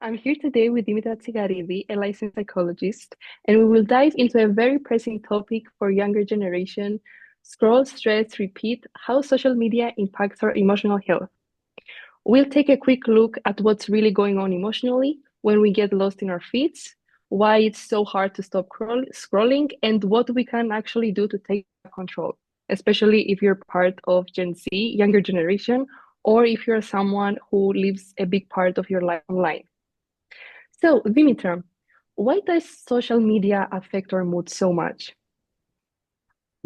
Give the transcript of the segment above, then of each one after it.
I'm here today with Dimitra Tsigaridis, a licensed psychologist, and we will dive into a very pressing topic for younger generation: scroll, stress, repeat, how social media impacts our emotional health. We'll take a quick look at what's really going on emotionally when we get lost in our feeds, why it's so hard to stop scrolling, and what we can actually do to take control, especially if you're part of Gen Z, younger generation, or if you're someone who lives a big part of your life online. So, Dimitra, why does social media affect our mood so much?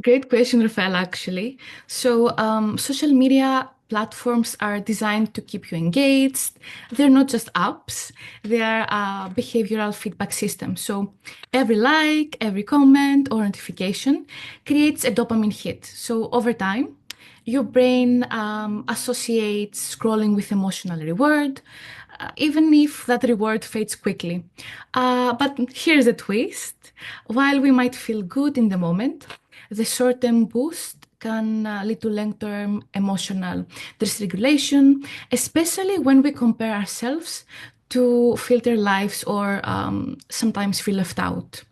Great question, Rafael, actually. Social media platforms are designed to keep you engaged. They're not just apps, they are behavioral feedback systems. So, every like, every comment or notification creates a dopamine hit. So, over time, your brain associates scrolling with emotional reward, even if that reward fades quickly. But here's a twist. While we might feel good in the moment, the short-term boost can lead to long-term emotional dysregulation, especially when we compare ourselves to filter lives or sometimes feel left out.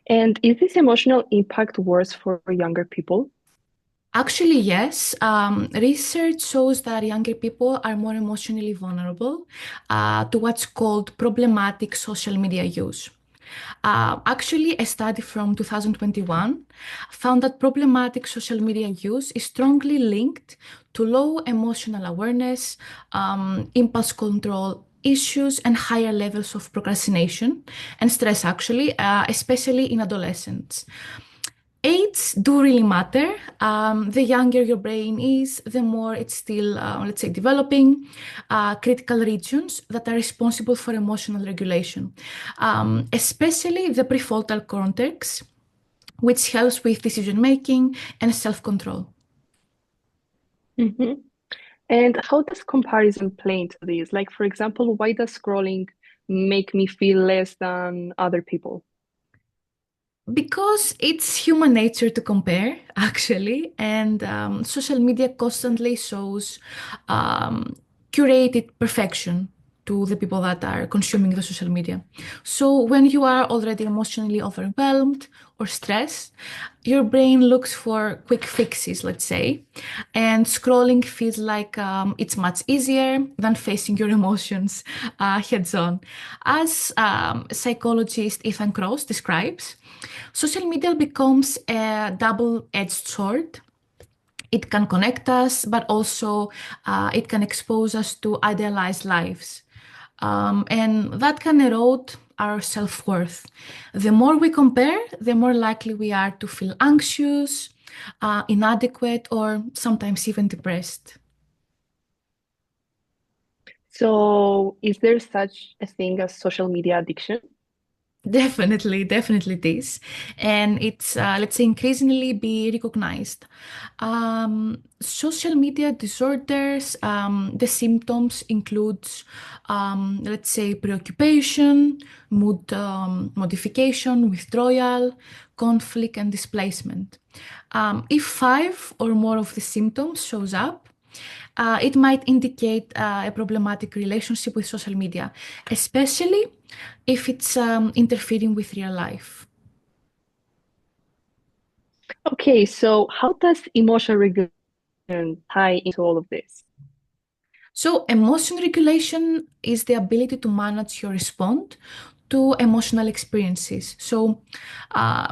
And is this emotional impact worse for younger people? Actually, yes. Research shows that younger people are more emotionally vulnerable to what's called problematic social media use. Actually, a study from 2021 found that problematic social media use is strongly linked to low emotional awareness, impulse control issues, and higher levels of procrastination and stress, actually, especially in adolescents. Age do really matter. The younger your brain is, the more it's still, let's say, developing critical regions that are responsible for emotional regulation, especially the prefrontal cortex, which helps with decision making and self control. Hmm. And how does comparison play into this? Like, for example, why does scrolling make me feel less than other people? Because it's human nature to compare, actually, and social media constantly shows um, curated perfection to the people that are consuming the social media. So when you are already emotionally overwhelmed or stressed, your brain looks for quick fixes, let's say, and scrolling feels like it's much easier than facing your emotions heads on. As psychologist Ethan Kross describes, social media becomes a double-edged sword. It can connect us, but also it can expose us to idealized lives. And that can erode our self-worth. The more we compare, the more likely we are to feel anxious, inadequate, or sometimes even depressed. So, is there such a thing as social media addiction? Definitely this. And it's, let's say, increasingly be recognized. Social media disorders, the symptoms includes, let's say, preoccupation, mood modification, withdrawal, conflict, and displacement. If five or more of the symptoms shows up, it might indicate a problematic relationship with social media, especially if it's interfering with real life. Okay, so how does emotional regulation tie into all of this? So, emotion regulation is the ability to manage your response to emotional experiences. So,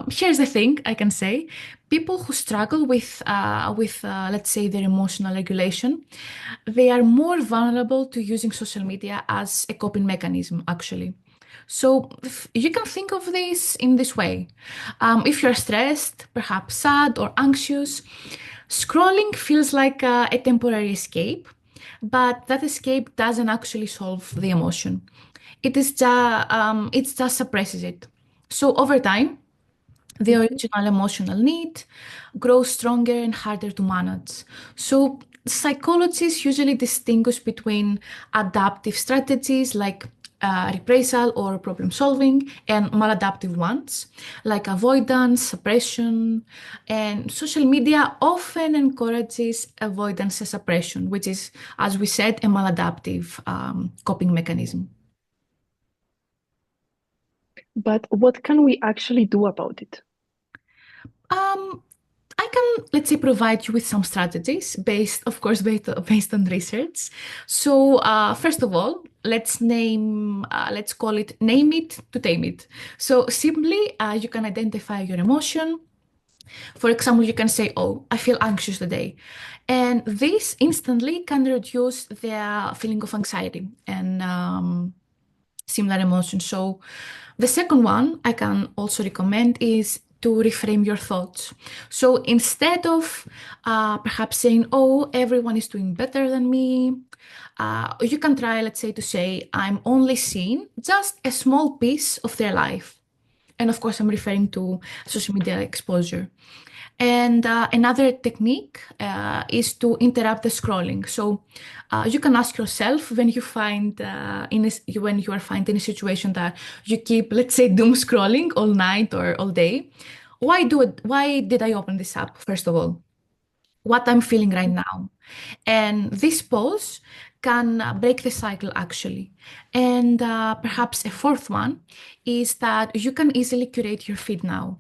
here's the thing I can say: people who struggle with let's say, their emotional regulation, they are more vulnerable to using social media as a coping mechanism, actually. So you can think of this in this way. If you're stressed, perhaps sad or anxious, scrolling feels like a temporary escape, but that escape doesn't actually solve the emotion. It just suppresses it. So over time, the Mhm. original emotional need grows stronger and harder to manage. So, psychologists usually distinguish between adaptive strategies like reprisal or problem solving, and maladaptive ones like avoidance, suppression. And social media often encourages avoidance and suppression, which is, as we said, a maladaptive coping mechanism. But what can we actually do about it? Um, I can, let's say, provide you with some strategies based, of course, based on research. So, first of all, let's call it name it to tame it. So, simply, you can identify your emotion. For example, you can say, "Oh, I feel anxious today." And this instantly can reduce the feeling of anxiety and similar emotions. So, the second one I can also recommend is to reframe your thoughts. So instead of perhaps saying, oh, everyone is doing better than me, you can try, let's say, to say, I'm only seeing just a small piece of their life. And of course, I'm referring to social media exposure. And another technique is to interrupt the scrolling. So you can ask yourself when you find when you are finding a situation that you keep, let's say, doom scrolling all night or all day. Why did I open this app? First of all, what I'm feeling right now. And this pause can break the cycle actually. And perhaps a fourth one is that you can easily curate your feed now.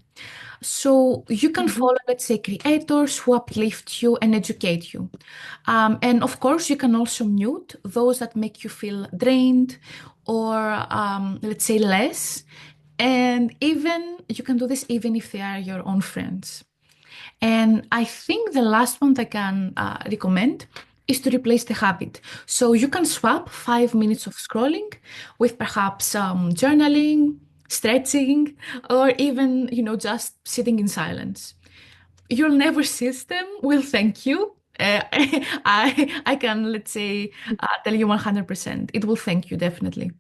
So you can Mhm. follow, let's say, creators who uplift you and educate you. And of course, you can also mute those that make you feel drained or, let's say, less. And even you can do this even if they are your own friends. And I think the last one that I can recommend is to replace the habit. So you can swap 5 minutes of scrolling with perhaps journaling, stretching, or even, just sitting in silence. Your nervous system will thank you. I can, let's say, tell you 100%. It will thank you definitely.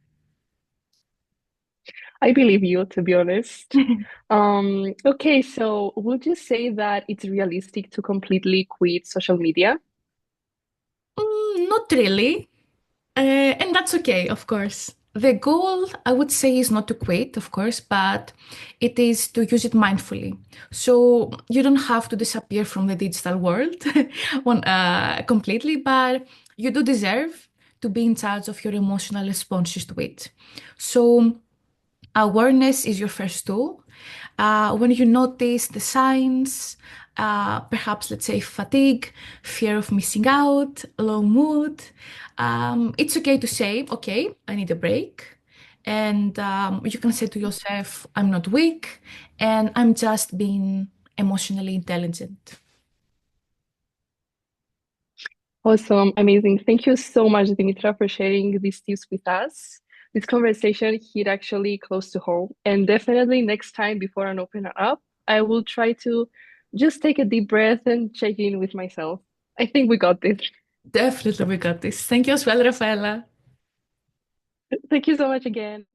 I believe you, to be honest. Okay, so would you say that it's realistic to completely quit social media? Not really. And that's okay, of course. The goal, I would say, is not to quit, of course, but it is to use it mindfully. So you don't have to disappear from the digital world completely, but you do deserve to be in charge of your emotional responses to it. So awareness is your first tool. When you notice the signs, perhaps let's say fatigue, fear of missing out, low mood, it's okay to say, okay, I need a break. And you can say to yourself, I'm not weak and I'm just being emotionally intelligent. Awesome, amazing. Thank you so much, Dimitra, for sharing these tips with us. This conversation hit actually close to home, and definitely next time before I open it up, I will try to just take a deep breath and check in with myself. I think we got this. Definitely, we got this. Thank you as well, Rafaela. Thank you so much again.